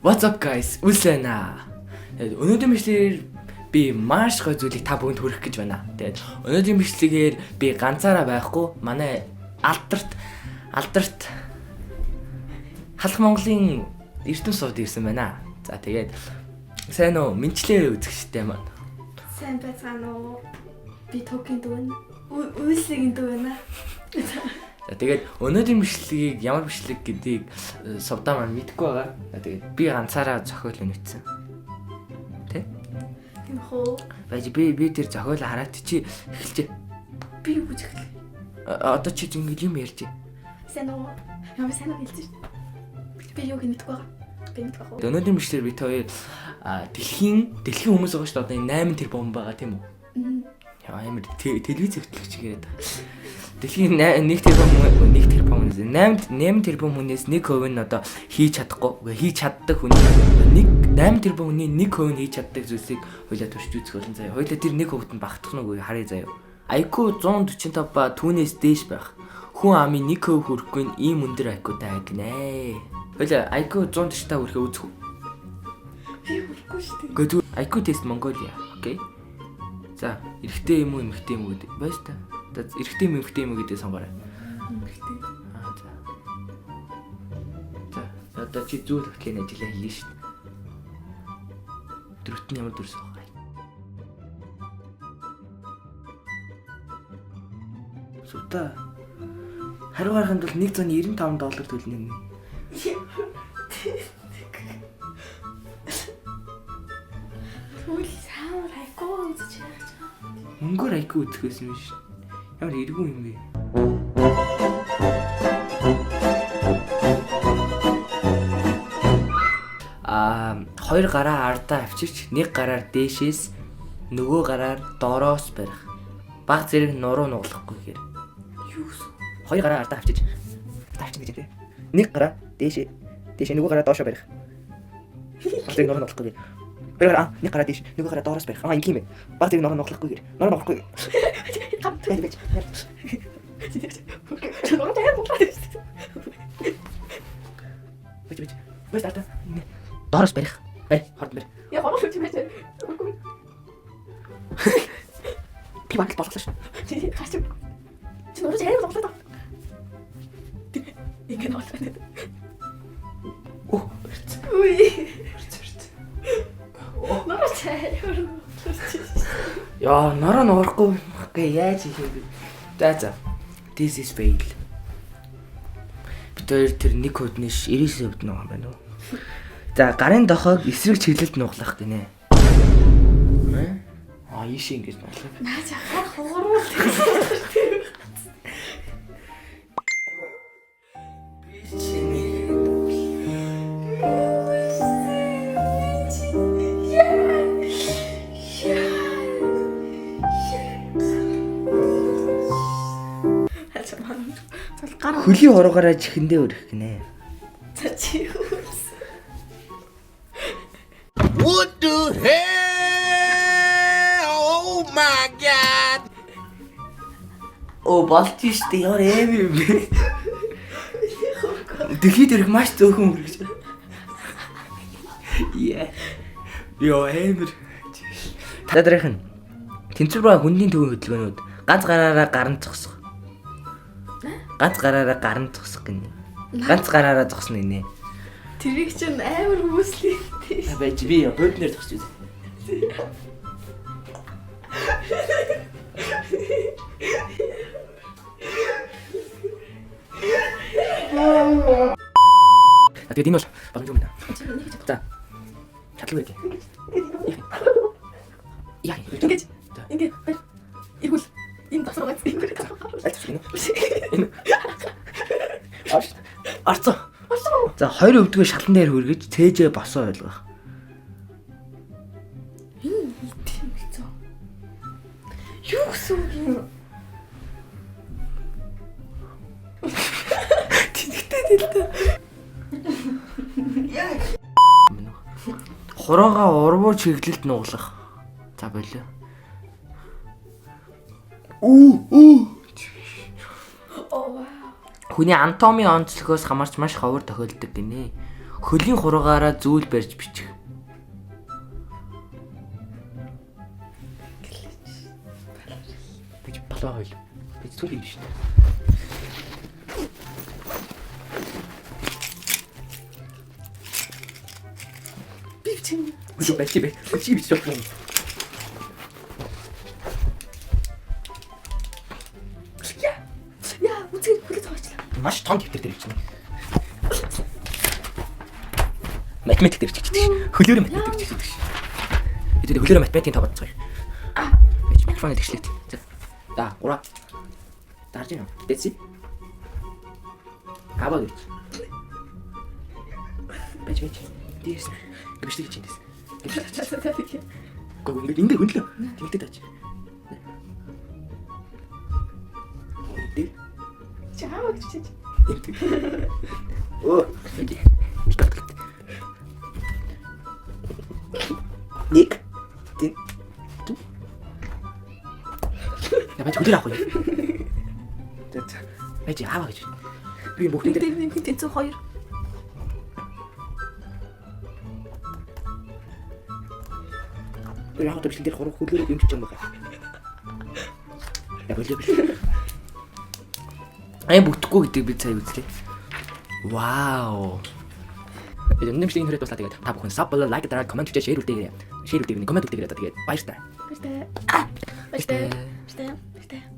What's up guys? Үлсэнэ. Тэгээд өнөөдрийн бичлэгээр би маш гоё зүйлийг та бүхэнд хүргэх гэж байна. Тэгээд өнөөдрийн бичлэгээр би ганцаараа байхгүй манай алдарт Халах Монголын Эрдэнэ сууд ирсэн байна. За тэгээд сайн уу? Мэнчлээ үзэгчтэй маань. Сайн байцгаана уу? Би Токинд дүүн. Үлсэгийн дүүн. За тэгээд өнөөдрийн бичлэгийг ямар бичлэг гэдгийг сувдаа маань мэдэхгүй байгаа. Тэгээд би ганцаараа зохиол өнөцсөн. Тэ? Тийм хоо. Байж би тэр зохиолоо хараад чи эхэлжээ. Би үгүй эхлэв. Одоо чи ингэ юм ярьж. Сайн уу? Ямар сайн уу хэлж. Би юу гэж мэдэхгүй байгаа. Би мэдэхгүй байгаа. Өнөөдрийн бичлэгээр бид хоёр дэлхийн хүмүүс байгаа шүү дээ. Одоо энэ 8 тэрбум байгаа тийм үү? Яа амар телевиз хөтлөгч гээд. Дэлхийн 1 тэрбум 8 тэрбум хүнээс 1% нь одоо хийж чадахгүй. Хийж чаддаг хүн 8 тэрбум хүний 1% нь хийж чаддаг зүйлсийг хоёлаа туршиж үзэх болно заяа. Хоёлаа тэр 1% нь багтах нь үгүй харъя заяа. IQ 145 ба түүнээс дээш байх. Хүн амын 1% хүрэхгүй ийм өндөр IQ-тай гинэ. Хоёлаа IQ 145 хүрэхээ үзэх үү? Би хүрэхгүй шүү дээ. Гэхдээ IQ тест Mongolia. Окей. За, эрэгтэй юм уу, эмэгтэй юм уу гэдэг. Байж та. За, эрэгтэй юм, эмэгтэй юм уу гэдэг сонгоорой. Эмэгтэй. За. За, одоо чи зүйл хөтлийн ажиллаа хийлээ шүү дээ. Дөрөвт нь ямар дүрс байгаа юм? Сүта. Хариу гаргахын тулд $195 төлнө. Үл саавар айгүй үзэж яах вэ? Мөнгөөр IQ үзэх байсан юм биш. Ямар эргүү юм бэ? Хоёр гараа ардаа авчирч, нэг гараар дээшээс, нөгөө гараар доороос барих. Баг зэрэг нуруу нуглахгүй гэхээр. Юу гэсэн? Хоёр гараа ардаа авчирч. Тавчин гэж тийм. Нэг гараа дээшээ, нөгөө гараа доошоо барих. Баг зэрэг нуруу нуглахгүй гэхээр. Нэг гараа дээш, нөгөө гараа доороос барих. Ингээм бэ. Баг зэрэг нуруу нуглахгүй гэхээр. Нуруу нуглахгүй. Гамтай. Бэж тата. Доороос барих. Бай, хорд барих. Я гоо шүч байж. Би баг болчихлоо шүү. Гарч. Чи нуруу яриад болоо. Ингэ нуулаа. Оо. Үгүй. Нуруу чай. Яа, нороо нуурахгүй гээ яаж хийх вэ? За. This is fail. Тэр 1% нэш 99% нугаа юм байна уу? За, гарын дохойг эсрэг чиглэлд нуглах гинэ. Ийш ингэж нуглах. Наач ахаар хууруу. Хөлийн уруугаараа чихэндээ өрөх гинэ. За чи юу? What the hell? Oh my god! Оо болчих штэ ямар эм юм бэ? Дэлхийд ирэх маш зөөхөн үргэж. Яа. Йоо эмэр. Та дараахан. Тэнцвэр ба хүндийн төвийн хөдөлгөөнүүд ганц гараараа гаран зогсох. Ганц гараараа гаран зогсох гинэ. Ганц гараараа зогсно гинэ. Тэрийг чинь амар хүмүүслээ. Байж би бодноор зогсож үзье. Тэгээд энэ бол боломж юм байна. За. Чадлаа үү? Яа, Ингэж. Игүүл энэ тасраа гэх юм. Арцаа. За, хоёр өвдгөө шалан дээр хүргэж цээжээ босоо ойлгох. Энэ тийм хэцүү. Юу гэсэн юм? Тэнхтэй дэлтэй. Хураага урвуу чиглэлд нуглах. За болоо. Оо вау. Хүний анатомийн онцлогоос хамаарч маш ховор тохиолдог гинэ. хөлийн хургаараа зүйл барьж бичих. Бич балаа хойл. Бич зүйл юм шүү дээ. Бивчэн. Үгүй бачи бэ. Бич бич шок. Яа, үгүй хүлээж аваачлаа. Маш том дэвтэр дээр бичнэ. Математик дээр бичдэг. Хөлөөрөө математик бичдэг. Эдгээр хөлөөрөө математикийн тоо бодцгоо. Бич микрофон дэвшлээ. За. Да, ура. Дарж юм. Дэци. Аваа гэж. Бич. Дээс. Гэвчлэг чинь дэс. Гоо ингэ хөндлөө. Тэмдэг тааж. Дэ. Чааваг чиж. Оо. Ник. Тин. Ту. Я бач хөлөө авах юм. За. Бач аваа гэж. Би бүгд Тэний тэнцүү 2. яг одоо бичлэн дээр хуруу хөлөөрөө юм чиж юм байна. Яг үлээ. Ай бүтэхгүй гэдэг би цаа үзлээ. Вау. Энэ нэмшлийн хэрэг туслаа тэгээд та бүхэн саб болоо лайк дараа комент хийгээ шеэр үлдээгээрэй. Шеэр үлдээгээрэй, комент үлдээгээрэй. Тэгээд баярлалаа. Баяртай. Баяртай. Баяртай.